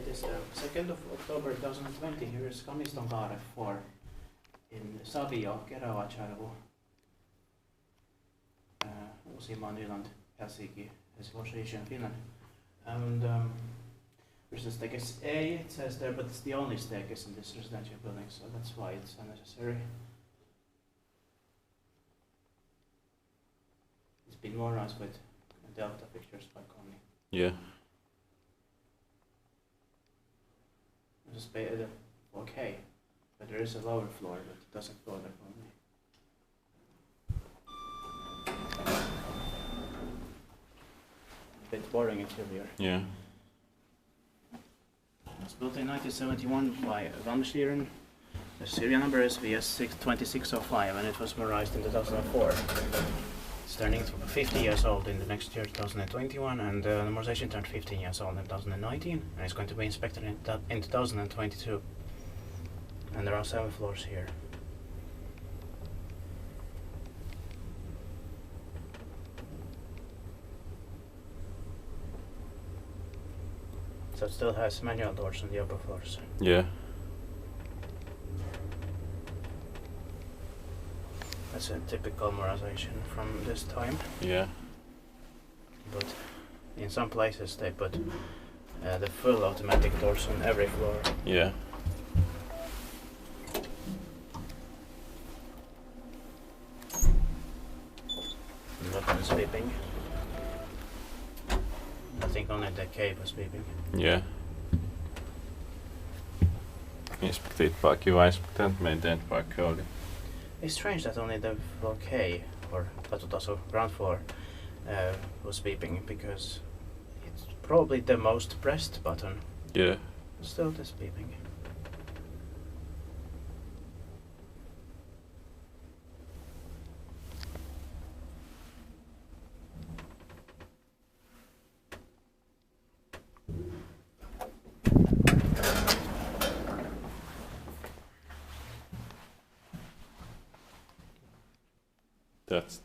It is 2nd of October 2020. Here is Kannistonkaarre 4 in Savio, Kerava, Uusimaa, Nyland, Helsinki, Helsingfors, Finland. And there's the staircase A, it says there, but it's the only staircase in this residential building, so that's why it's unnecessary. It's been modernized with delta fixtures by Kone. Yeah. Just pay the okay, but there is a lower floor, but it doesn't go there for me. Bit boring interior. Yeah. It's built in 1971 by ValmetSchlieren. The serial number is VS2605 and it was modernized in 2004. It's turning 50 years old in the next year, 2021, and the modernization turned 15 years old in 2019, and it's going to be inspected in 2022. And there are 7 floors here. So it still has manual doors on the upper floors. Yeah. That's a typical modernization from this time. Yeah. But in some places they put the full automatic doors on every floor. Yeah. Not sweeping. I think only the cave was sweeping. Yeah. Inspected by QI, inspected, maintained by Cody. It's strange that only the floor K, or also ground floor, was beeping, because it's probably the most pressed button. Yeah. Still this beeping. That's